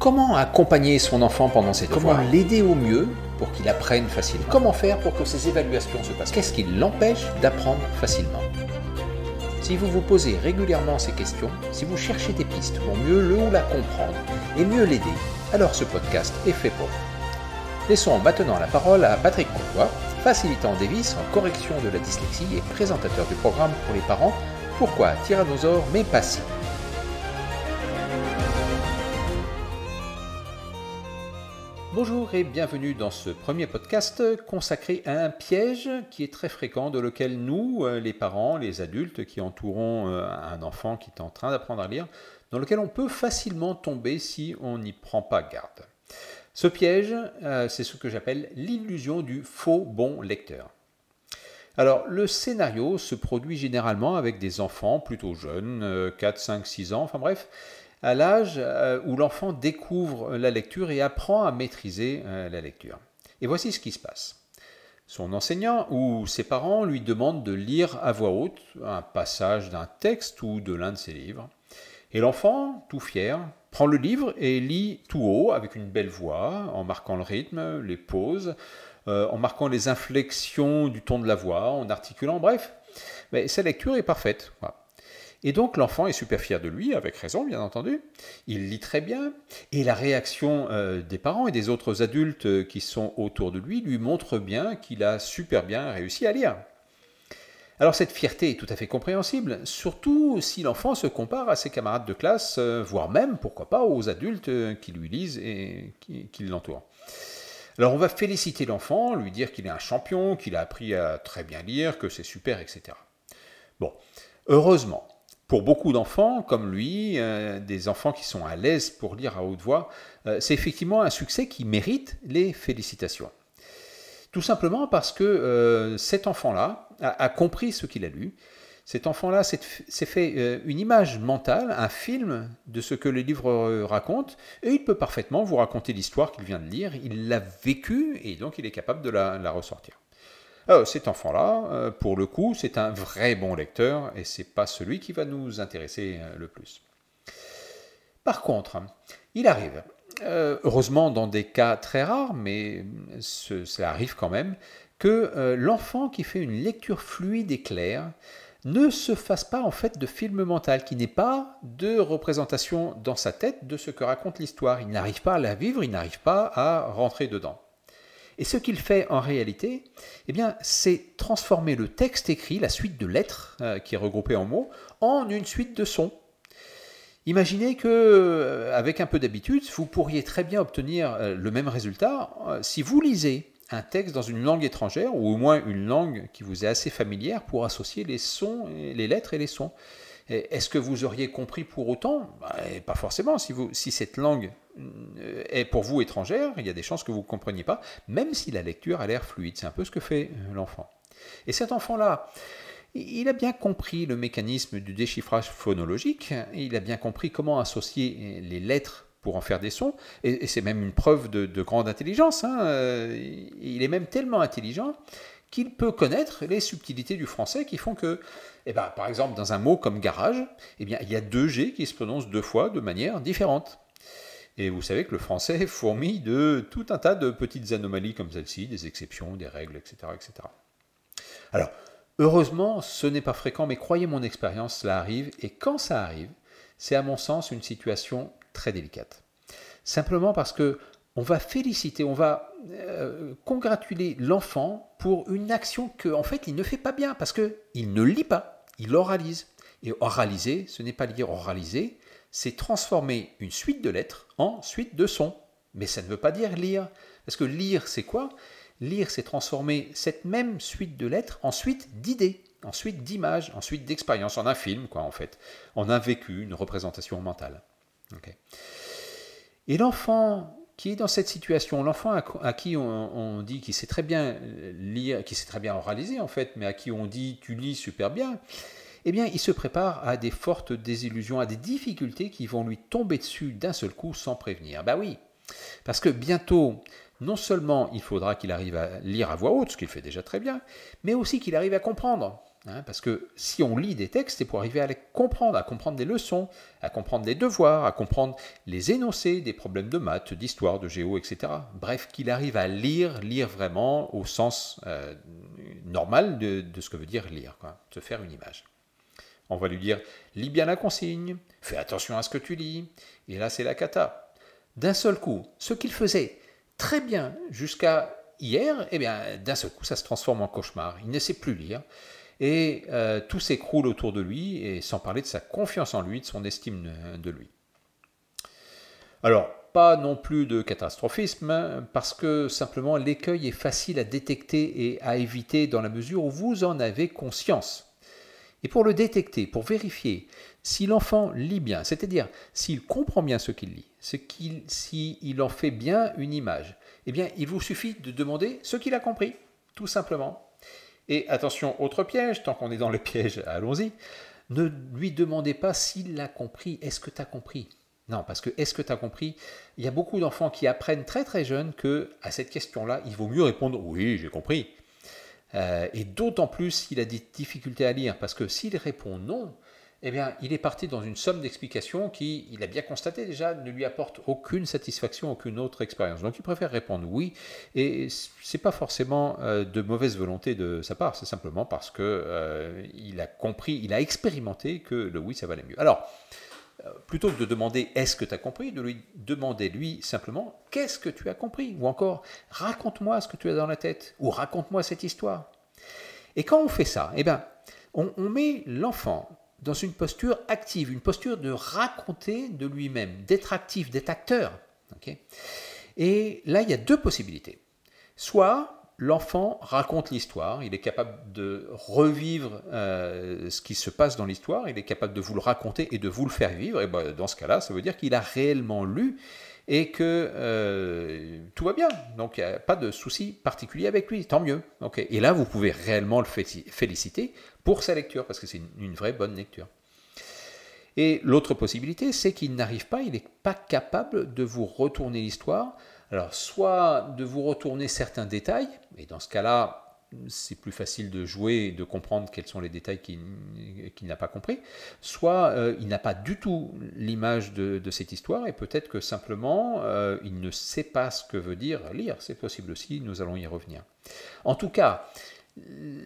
Comment accompagner son enfant pendant ses devoirs? Comment l'aider au mieux pour qu'il apprenne facilement? Comment faire pour que ses évaluations se passent? Qu'est-ce qui l'empêche d'apprendre facilement? Si vous vous posez régulièrement ces questions, si vous cherchez des pistes pour mieux le ou la comprendre et mieux l'aider, alors ce podcast est fait pour vous. Laissons maintenant la parole à Patrick Courtois, facilitant Davis en correction de la dyslexie et présentateur du programme pour les parents Pourquoi Tyrannosaure mais pas si. Bonjour et bienvenue dans ce premier podcast consacré à un piège qui est très fréquent, de lequel nous, les parents, les adultes qui entourons un enfant qui est en train d'apprendre à lire, dans lequel on peut facilement tomber si on n'y prend pas garde. Ce piège, c'est ce que j'appelle l'illusion du faux bon lecteur. Alors, le scénario se produit généralement avec des enfants plutôt jeunes, 4, 5, 6 ans, enfin bref, à l'âge où l'enfant découvre la lecture et apprend à maîtriser la lecture. Et voici ce qui se passe. Son enseignant ou ses parents lui demandent de lire à voix haute un passage d'un texte ou de l'un de ses livres. Et l'enfant, tout fier, prend le livre et lit tout haut avec une belle voix, en marquant le rythme, les pauses, en marquant les inflexions du ton de la voix, en articulant, bref. Mais sa lecture est parfaite. Voilà. Et donc l'enfant est super fier de lui, avec raison bien entendu, il lit très bien, et la réaction des parents et des autres adultes qui sont autour de lui montre bien qu'il a super bien réussi à lire. Alors cette fierté est tout à fait compréhensible, surtout si l'enfant se compare à ses camarades de classe, voire même, pourquoi pas, aux adultes qui lui lisent et qui l'entourent. Alors on va féliciter l'enfant, lui dire qu'il est un champion, qu'il a appris à très bien lire, que c'est super, etc. Bon, heureusement, pour beaucoup d'enfants comme lui, des enfants qui sont à l'aise pour lire à haute voix, c'est effectivement un succès qui mérite les félicitations. Tout simplement parce que cet enfant-là a compris ce qu'il a lu. Cet enfant-là s'est fait une image mentale, un film de ce que le livre raconte, et il peut parfaitement vous raconter l'histoire qu'il vient de lire. Il l'a vécue et donc il est capable de la ressortir. Alors, cet enfant-là, pour le coup, c'est un vrai bon lecteur et ce n'est pas celui qui va nous intéresser le plus. Par contre, il arrive, heureusement dans des cas très rares, mais ça arrive quand même, que l'enfant qui fait une lecture fluide et claire ne se fasse pas en fait de film mental, qui n'ait pas de représentation dans sa tête de ce que raconte l'histoire. Il n'arrive pas à la vivre, il n'arrive pas à rentrer dedans. Et ce qu'il fait en réalité, eh bien, c'est transformer le texte écrit, la suite de lettres qui est regroupée en mots, en une suite de sons. Imaginez qu'avec un peu d'habitude, vous pourriez très bien obtenir le même résultat si vous lisez un texte dans une langue étrangère, ou au moins une langue qui vous est assez familière pour associer les sons, les lettres et les sons. Est-ce que vous auriez compris pour autant? Pas forcément. Si cette langue est pour vous étrangère, il y a des chances que vous ne compreniez pas, même si la lecture a l'air fluide. C'est un peu ce que fait l'enfant. Et cet enfant-là, il a bien compris le mécanisme du déchiffrage phonologique, il a bien compris comment associer les lettres pour en faire des sons, et c'est même une preuve de grande intelligence. Il est même tellement intelligent qu'il peut connaître les subtilités du français qui font que, par exemple, dans un mot comme garage, il y a deux G qui se prononcent deux fois de manière différente. Et vous savez que le français fourmille de tout un tas de petites anomalies comme celle-ci, des exceptions, des règles, etc., etc. Alors, heureusement, ce n'est pas fréquent, mais croyez mon expérience, cela arrive, et quand ça arrive, c'est à mon sens une situation très délicate. Simplement parce que on va féliciter, on va congratuler l'enfant pour une action qu'en fait il ne fait pas bien, parce qu'il ne lit pas, il oralise. Et oraliser, ce n'est pas lire, oraliser, c'est transformer une suite de lettres en suite de sons. Mais ça ne veut pas dire lire. Parce que lire, c'est quoi? Lire, c'est transformer cette même suite de lettres en suite d'idées, en suite d'images, en suite d'expériences, en un film, quoi, en fait, en un vécu, une représentation mentale. Okay. Et l'enfant qui est dans cette situation, l'enfant à qui on dit qu'il sait très bien lire, qui sait très bien oraliser en fait, mais à qui on dit tu lis super bien, eh bien il se prépare à des fortes désillusions, à des difficultés qui vont lui tomber dessus d'un seul coup sans prévenir. Ben oui, parce que bientôt, non seulement il faudra qu'il arrive à lire à voix haute, ce qu'il fait déjà très bien, mais aussi qu'il arrive à comprendre. Parce que si on lit des textes, c'est pour arriver à les comprendre, à comprendre des leçons, à comprendre les devoirs, à comprendre les énoncés des problèmes de maths, d'histoire, de géo, etc. Bref, qu'il arrive à lire vraiment au sens normal de ce que veut dire lire, se faire une image. On va lui dire, lis bien la consigne, fais attention à ce que tu lis, et là c'est la cata. D'un seul coup, ce qu'il faisait très bien jusqu'à hier, eh bien d'un seul coup ça se transforme en cauchemar, il ne sait plus lire, et tout s'écroule autour de lui, et sans parler de sa confiance en lui, de son estime de lui. Alors, pas non plus de catastrophisme, parce que simplement l'écueil est facile à détecter et à éviter dans la mesure où vous en avez conscience. Et pour le détecter, pour vérifier si l'enfant lit bien, c'est-à-dire s'il comprend bien ce qu'il lit, s'il en fait bien une image, eh bien il vous suffit de demander ce qu'il a compris, tout simplement. Et attention, autre piège, tant qu'on est dans le piège, allons-y, ne lui demandez pas s'il l'a compris, est-ce que tu as compris ? Non, parce que est-ce que tu as compris ? Il y a beaucoup d'enfants qui apprennent très très jeunes qu'à cette question-là, il vaut mieux répondre « oui, j'ai compris ». Et d'autant plus s'il a des difficultés à lire, parce que s'il répond non, eh bien, il est parti dans une somme d'explications qui, il a bien constaté déjà, ne lui apporte aucune satisfaction, aucune autre expérience. Donc il préfère répondre oui, et ce n'est pas forcément de mauvaise volonté de sa part, c'est simplement parce qu'il a compris, il a expérimenté que le oui, ça valait mieux. Alors, plutôt que de demander « est-ce que tu as compris ?», de lui demander lui simplement « qu'est-ce que tu as compris ?» ou encore « raconte-moi ce que tu as dans la tête » ou « raconte-moi cette histoire ». Et quand on fait ça, eh bien, on met l'enfant dans une posture active, une posture de raconter de lui-même, d'être actif, d'être acteur. Okay ? Et là, il y a deux possibilités. Soit l'enfant raconte l'histoire, il est capable de revivre ce qui se passe dans l'histoire, il est capable de vous le raconter et de vous le faire vivre, et ben, dans ce cas-là, ça veut dire qu'il a réellement lu et que tout va bien, donc il n'y a pas de souci particulier avec lui, tant mieux. Okay. Et là, vous pouvez réellement le féliciter pour sa lecture, parce que c'est une vraie bonne lecture. Et l'autre possibilité, c'est qu'il n'arrive pas, il n'est pas capable de vous retourner l'histoire. Alors, soit de vous retourner certains détails, et dans ce cas-là, c'est plus facile de jouer et de comprendre quels sont les détails qu'il n'a pas compris, soit il n'a pas du tout l'image de cette histoire, et peut-être que simplement, il ne sait pas ce que veut dire lire. C'est possible aussi, nous allons y revenir. En tout cas,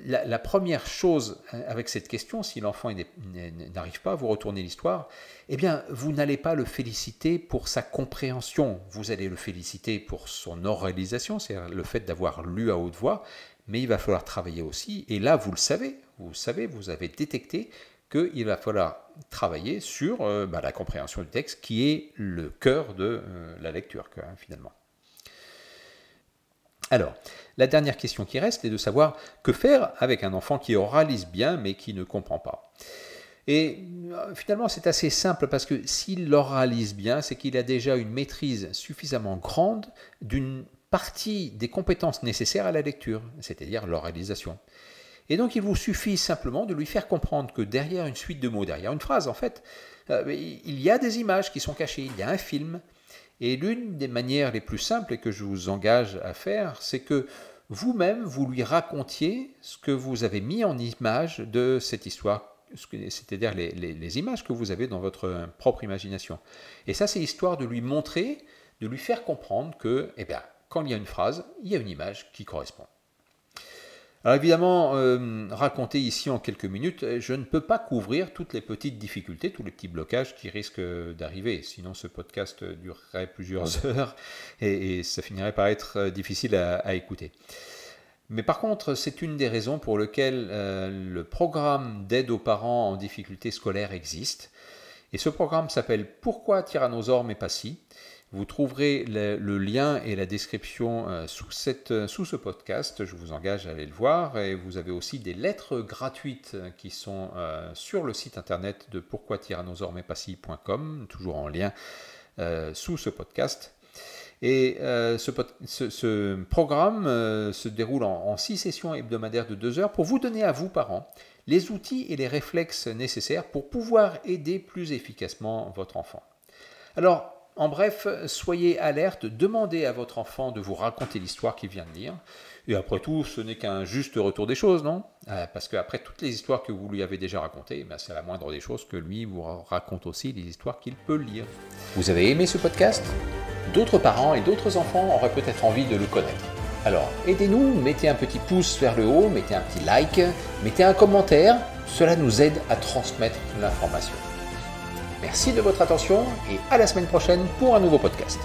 la première chose avec cette question, si l'enfant n'arrive pas à vous retourner l'histoire, eh bien, vous n'allez pas le féliciter pour sa compréhension, vous allez le féliciter pour son oralisation, c'est-à-dire le fait d'avoir lu à haute voix, mais il va falloir travailler aussi, et là, vous le savez, vous avez détecté qu'il va falloir travailler sur la compréhension du texte, qui est le cœur de la lecture, finalement. Alors, la dernière question qui reste est de savoir que faire avec un enfant qui oralise bien mais qui ne comprend pas. Et finalement, c'est assez simple parce que s'il oralise bien, c'est qu'il a déjà une maîtrise suffisamment grande d'une partie des compétences nécessaires à la lecture, c'est-à-dire l'oralisation. Et donc, il vous suffit simplement de lui faire comprendre que derrière une suite de mots, derrière une phrase, en fait, il y a des images qui sont cachées, il y a un film. Et l'une des manières les plus simples et que je vous engage à faire, c'est que vous-même, vous lui racontiez ce que vous avez mis en image de cette histoire, c'est-à-dire les images que vous avez dans votre propre imagination. Et ça, c'est histoire de lui montrer, de lui faire comprendre que, eh bien, quand il y a une phrase, il y a une image qui correspond. Alors évidemment, raconter ici en quelques minutes, je ne peux pas couvrir toutes les petites difficultés, tous les petits blocages qui risquent d'arriver. Sinon, ce podcast durerait plusieurs heures et ça finirait par être difficile à écouter. Mais par contre, c'est une des raisons pour lesquelles le programme d'aide aux parents en difficulté scolaire existe. Et ce programme s'appelle « Pourquoi Tyrannosaure mais pas si ?» Vous trouverez le lien et la description sous ce podcast, je vous engage à aller le voir. Et vous avez aussi des lettres gratuites qui sont sur le site internet de pourquoi-tyrannosaure-mais-pas-si.com, toujours en lien sous ce podcast. Et ce programme se déroule en 6 sessions hebdomadaires de 2 heures pour vous donner à vous, parents, les outils et les réflexes nécessaires pour pouvoir aider plus efficacement votre enfant. Alors, En bref, soyez alerte, demandez à votre enfant de vous raconter l'histoire qu'il vient de lire. Et après tout, ce n'est qu'un juste retour des choses, non? Parce qu'après toutes les histoires que vous lui avez déjà racontées, c'est la moindre des choses que lui vous raconte aussi les histoires qu'il peut lire. Vous avez aimé ce podcast? D'autres parents et d'autres enfants auraient peut-être envie de le connaître. Alors, aidez-nous, mettez un petit pouce vers le haut, mettez un petit like, mettez un commentaire, cela nous aide à transmettre l'information. Merci de votre attention et à la semaine prochaine pour un nouveau podcast.